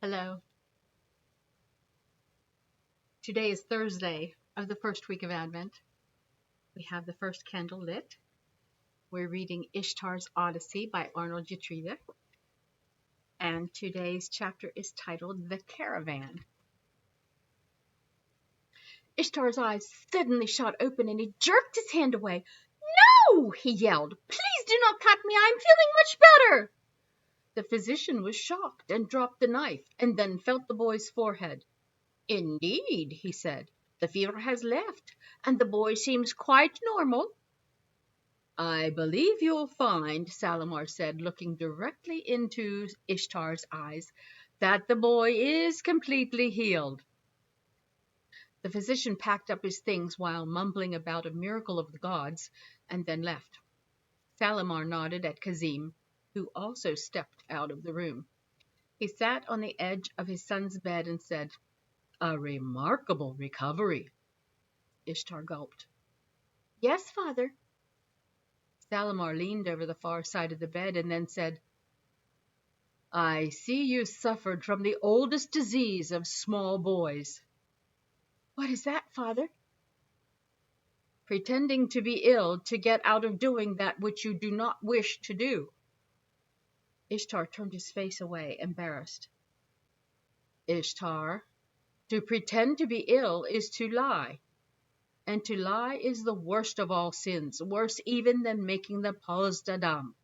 Hello. Today is Thursday of the first week of Advent. We have the first candle lit. We're reading Ishtar's Odyssey by Arnold Yattrida. And today's chapter is titled The Caravan. Ishtar's eyes suddenly shot open and he jerked his hand away. "No!" he yelled. "Please do not cut me. I am feeling much better." The physician was shocked and dropped the knife and then felt the boy's forehead. "Indeed," he said, "the fever has left, and the boy seems quite normal." "I believe you'll find," Salamar said, looking directly into Ishtar's eyes, "that the boy is completely healed." The physician packed up his things while mumbling about a miracle of the gods, and then left. Salamar nodded at Kazim, who also stepped out of the room. He sat on the edge of his son's bed and said, "A remarkable recovery." Ishtar gulped. "Yes, father." Salamar leaned over the far side of the bed and then said, "I see you suffered from the oldest disease of small boys." "What is that, father?" "Pretending to be ill to get out of doing that which you do not wish to do." Ishtar turned his face away, embarrassed. "Ishtar, to pretend to be ill is to lie. And to lie is the worst of all sins, worse even than making the pos d'Adam."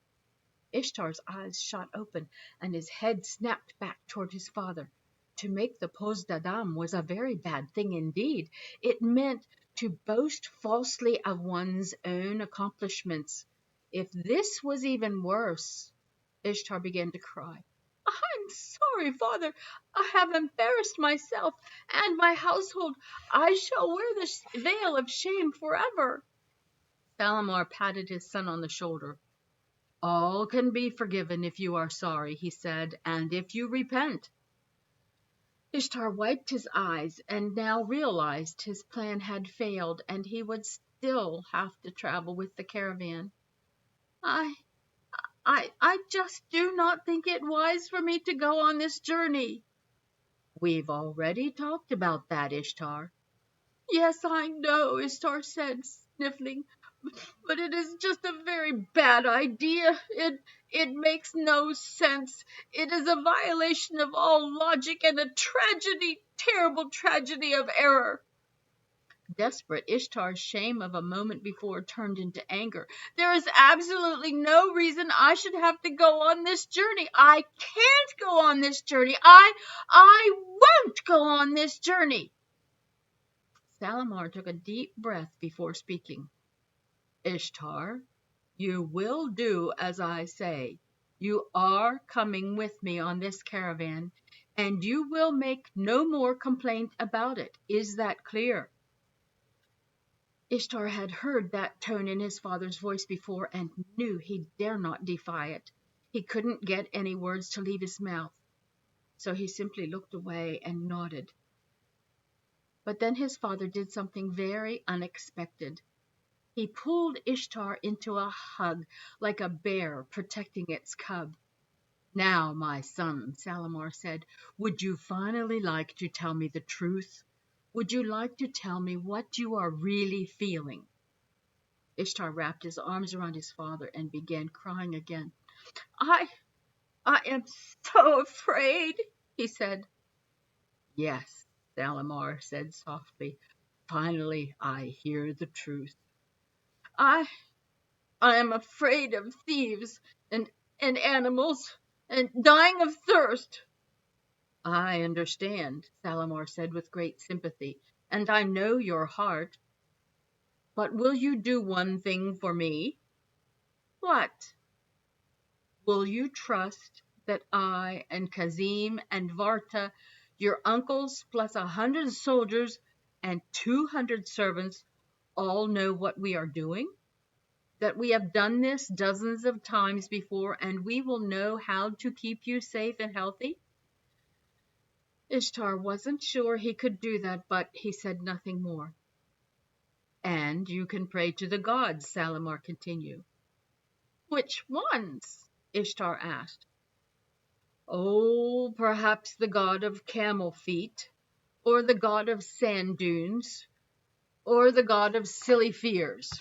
Ishtar's eyes shot open, and his head snapped back toward his father. To make the pos d'Adam was a very bad thing indeed. It meant to boast falsely of one's own accomplishments. If this was even worse, Ishtar began to cry. "I'm sorry, father. I have embarrassed myself and my household. I shall wear this veil of shame forever." Salamar patted his son on the shoulder. "All can be forgiven if you are sorry," he said, "and if you repent." Ishtar wiped his eyes and now realized his plan had failed and he would still have to travel with the caravan. I just do not think it wise for me to go on this journey." "We've already talked about that, Ishtar." "Yes, I know," Ishtar said, sniffling, "but it is just a very bad idea. It makes no sense. It is a violation of all logic and a tragedy, terrible tragedy of error." Desperate, Ishtar's shame of a moment before turned into anger. "There is absolutely no reason I should have to go on this journey. I can't go on this journey. I won't go on this journey." Salamar took a deep breath before speaking. "Ishtar, you will do as I say. You are coming with me on this caravan, and you will make no more complaint about it. Is that clear?" Ishtar had heard that tone in his father's voice before and knew he dare not defy it. He couldn't get any words to leave his mouth, so he simply looked away and nodded. But then his father did something very unexpected. He pulled Ishtar into a hug, like a bear protecting its cub. "Now, my son," Salamar said, "would you finally like to tell me the truth? Would you like to tell me what you are really feeling?" Ishtar wrapped his arms around his father and began crying again. I am so afraid," he said. "Yes," Salamar said softly, "finally I hear the truth." I am afraid of thieves and animals and dying of thirst." "I understand," Salamar said with great sympathy, "and I know your heart. But will you do one thing for me?" "What?" "Will you trust that I and Kazim and Varta, your uncles plus 100 soldiers and 200 servants, all know what we are doing? That we have done this dozens of times before, and we will know how to keep you safe and healthy?" Ishtar wasn't sure he could do that, but he said nothing more. "And you can pray to the gods," Salamar continued. "Which ones?" Ishtar asked. Oh, perhaps the god of camel feet, or the god of sand dunes, or the god of silly fears.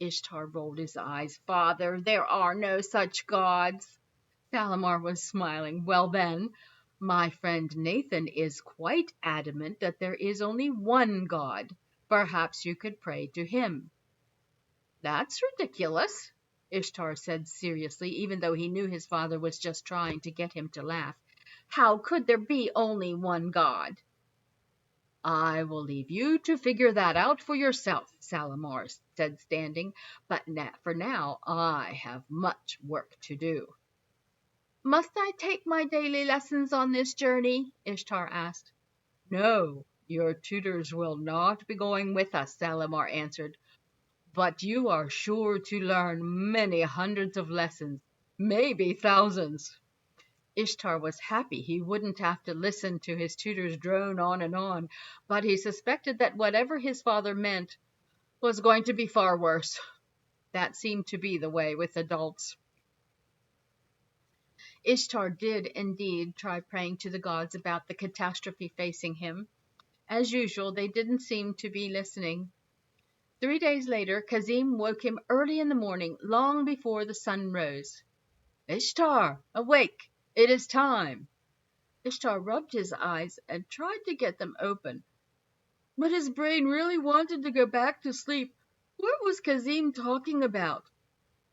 Ishtar rolled his eyes. Father, there are no such gods. Shalimar was smiling. Well then, my friend Nathan is quite adamant that there is only one God. Perhaps you could pray to him. That's ridiculous, Ishtar said seriously, even though he knew his father was just trying to get him to laugh. How could there be only one God? I will leave you to figure that out for yourself, Shalimar said, standing, but for now I have much work to do. Must I take my daily lessons on this journey? Ishtar asked. No, your tutors will not be going with us, Shalimar answered, but you are sure to learn many hundreds of lessons, maybe thousands. Ishtar was happy he wouldn't have to listen to his tutors drone on, but he suspected that whatever his father meant was going to be far worse. That seemed to be the way with adults. Ishtar did indeed try praying to the gods about the catastrophe facing him. As usual, they didn't seem to be listening. 3 days later, Kazim woke him early in the morning, long before the sun rose. Ishtar, awake! It is time! Ishtar rubbed his eyes and tried to get them open, but his brain really wanted to go back to sleep. What was Kazim talking about?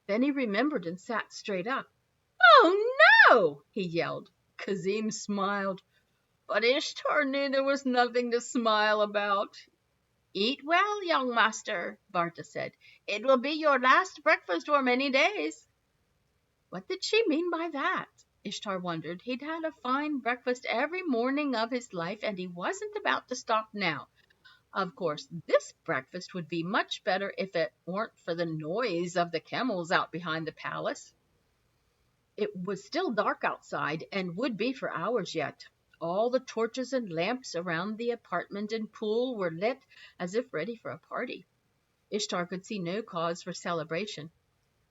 Then he remembered and sat straight up. Oh no! He yelled. Kazim smiled, but Ishtar knew there was nothing to smile about. Eat well, young master, Varta said. It will be your last breakfast for many days. What did she mean by that? Ishtar wondered. He'd had a fine breakfast every morning of his life, and he wasn't about to stop now. Of course, this breakfast would be much better if it weren't for the noise of the camels out behind the palace. It was still dark outside, and would be for hours yet. All the torches and lamps around the apartment and pool were lit as if ready for a party. Ishtar could see no cause for celebration.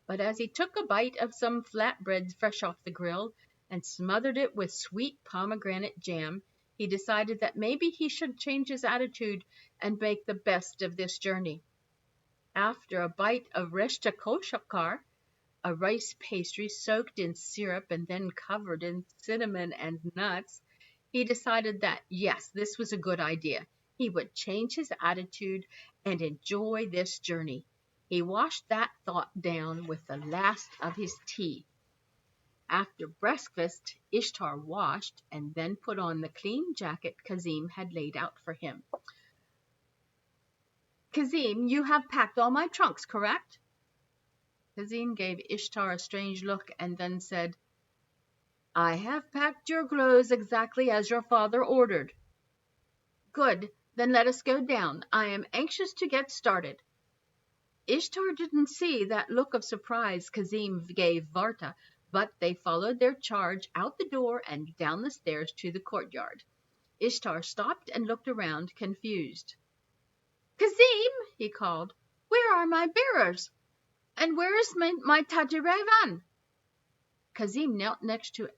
But as he took a bite of some flatbread fresh off the grill and smothered it with sweet pomegranate jam, he decided that maybe he should change his attitude and make the best of this journey. After a bite of reshta koshakar, a rice pastry soaked in syrup and then covered in cinnamon and nuts, he decided that, yes, this was a good idea. He would change his attitude and enjoy this journey. He washed that thought down with the last of his tea. After breakfast, Ishtar washed and then put on the clean jacket Kazim had laid out for him. Kazim, you have packed all my trunks, correct? Kazim gave Ishtar a strange look and then said, I have packed your clothes exactly as your father ordered. Good, then let us go down. I am anxious to get started. Ishtar didn't see that look of surprise Kazim gave Varta, but they followed their charge out the door and down the stairs to the courtyard. Ishtar stopped and looked around, confused. Kazim, he called, where are my bearers? And where is my Caravan? Kazim knelt next to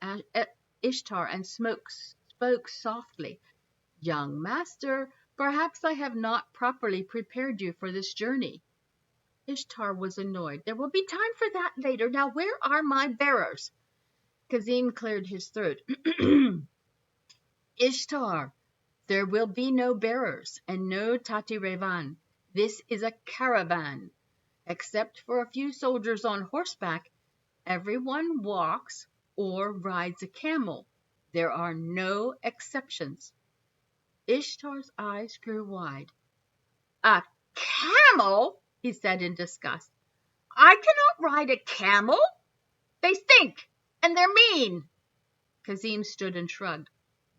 Ishtar and spoke softly. Young master, perhaps I have not properly prepared you for this journey. Ishtar was annoyed. There will be time for that later. Now where are my bearers? Kazim cleared his throat. Ishtar, there will be no bearers and no Revan. This is a caravan. Except for a few soldiers on horseback, everyone walks or rides a camel. There are no exceptions. Ishtar's eyes grew wide. A camel? He said in disgust. I cannot ride a camel. They stink, and they're mean. Kazim stood and shrugged.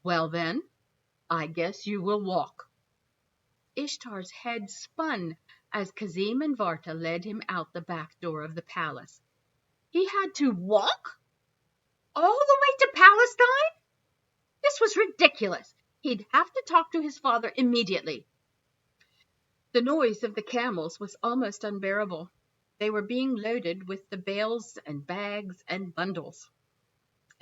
Well then, I guess you will walk. Ishtar's head spun as Kazim and Varta led him out the back door of the palace. He had to walk? All the way to Palestine? This was ridiculous. He'd have to talk to his father immediately. The noise of the camels was almost unbearable. They were being loaded with the bales and bags and bundles.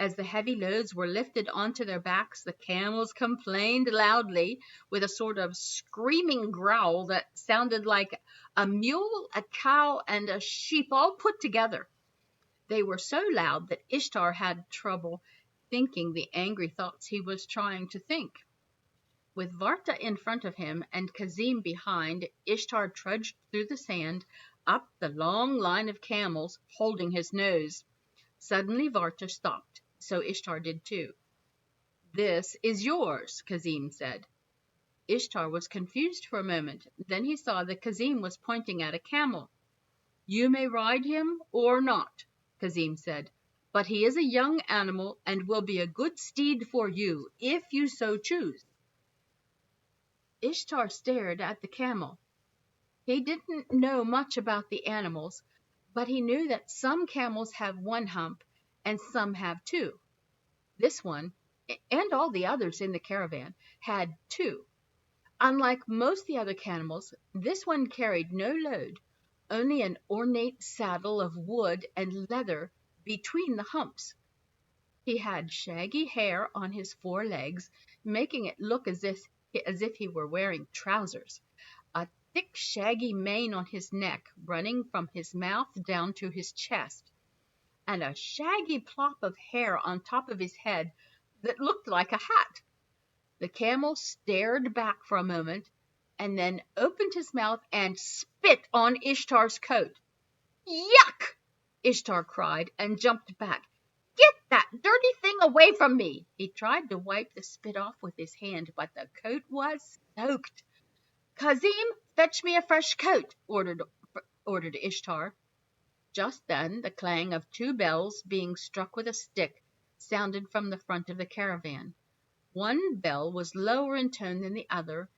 As the heavy loads were lifted onto their backs, the camels complained loudly with a sort of screaming growl that sounded like a mule, a cow, and a sheep all put together. They were so loud that Ishtar had trouble thinking the angry thoughts he was trying to think. With Varta in front of him and Kazim behind, Ishtar trudged through the sand, up the long line of camels, holding his nose. Suddenly Varta stopped, so Ishtar did too. "This is yours," Kazim said. Ishtar was confused for a moment. Then he saw that Kazim was pointing at a camel. "You may ride him or not," Kazim said, "but he is a young animal and will be a good steed for you, if you so choose." Ishtar stared at the camel. He didn't know much about the animals, but he knew that some camels have one hump and some have two. This one, and all the others in the caravan, had two. Unlike most of the other camels, this one carried no load, only an ornate saddle of wood and leather between the humps. He had shaggy hair on his forelegs, making it look as if he were wearing trousers, a thick shaggy mane on his neck running from his mouth down to his chest, and a shaggy plop of hair on top of his head that looked like a hat. The camel stared back for a moment and then opened his mouth and spit on Ishtar's coat. "Yuck!" Ishtar cried and jumped back. "Get that dirty thing away from me!" He tried to wipe the spit off with his hand, but the coat was soaked. "Kazim, fetch me a fresh coat," ordered Ishtar. Just then the clang of two bells being struck with a stick sounded from the front of the caravan. One bell was lower in tone than the other,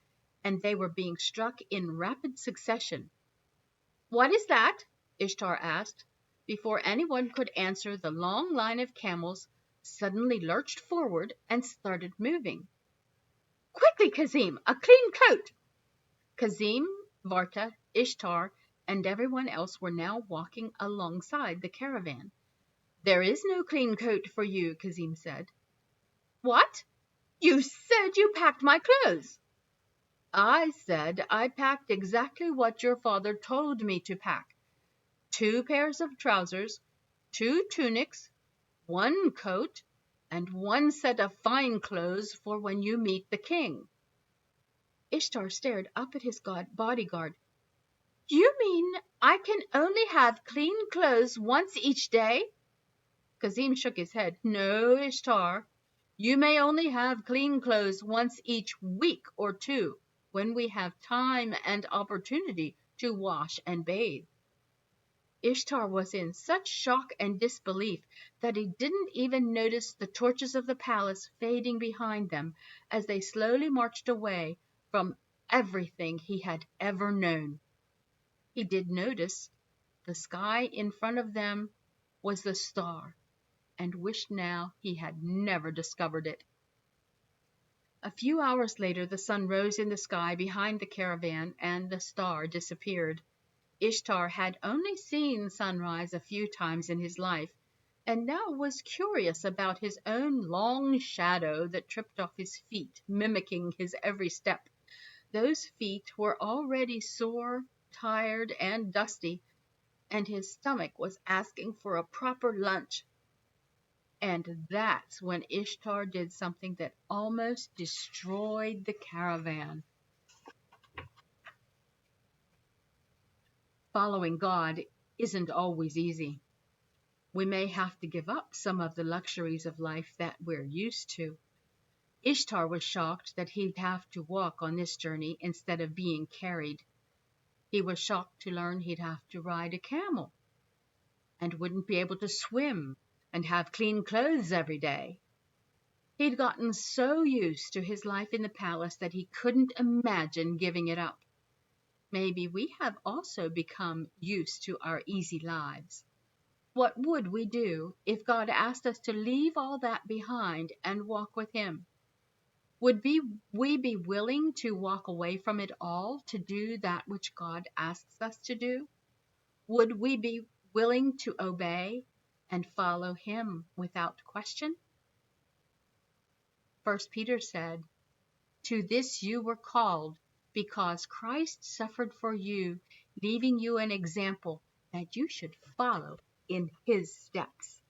and they were being struck in rapid succession. "What is that?" Ishtar asked. Before anyone could answer, the long line of camels suddenly lurched forward and started moving. "Quickly, Kazim, a clean coat!" Kazim, Varta, Ishtar, and everyone else were now walking alongside the caravan. "There is no clean coat for you," Kazim said. "What? You said you packed my clothes." "I said I packed exactly what your father told me to pack. 2 pairs of trousers, 2 tunics, 1 coat, and 1 set of fine clothes for when you meet the king." Ishtar stared up at his bodyguard. "You mean I can only have clean clothes once each day?" Kazim shook his head. "No, Ishtar. You may only have clean clothes once each week or 2, when we have time and opportunity to wash and bathe." Ishtar was in such shock and disbelief that he didn't even notice the torches of the palace fading behind them as they slowly marched away from everything he had ever known. He did notice the sky in front of them was the star, and wished now he had never discovered it. A few hours later the sun rose in the sky behind the caravan and the star disappeared. Ishtar had only seen sunrise a few times in his life, and now was curious about his own long shadow that tripped off his feet, mimicking his every step. Those feet were already sore, tired, and dusty, and his stomach was asking for a proper lunch. And that's when Ishtar did something that almost destroyed the caravan. Following God isn't always easy. We may have to give up some of the luxuries of life that we're used to. Ishtar was shocked that he'd have to walk on this journey instead of being carried. He was shocked to learn he'd have to ride a camel and wouldn't be able to swim and have clean clothes every day. He'd gotten so used to his life in the palace that he couldn't imagine giving it up. Maybe we have also become used to our easy lives. What would we do if God asked us to leave all that behind and walk with Him? Would we be willing to walk away from it all to do that which God asks us to do? Would we be willing to obey? and follow him without question? 1 Peter said, "To this you were called, because Christ suffered for you, leaving you an example that you should follow in his steps."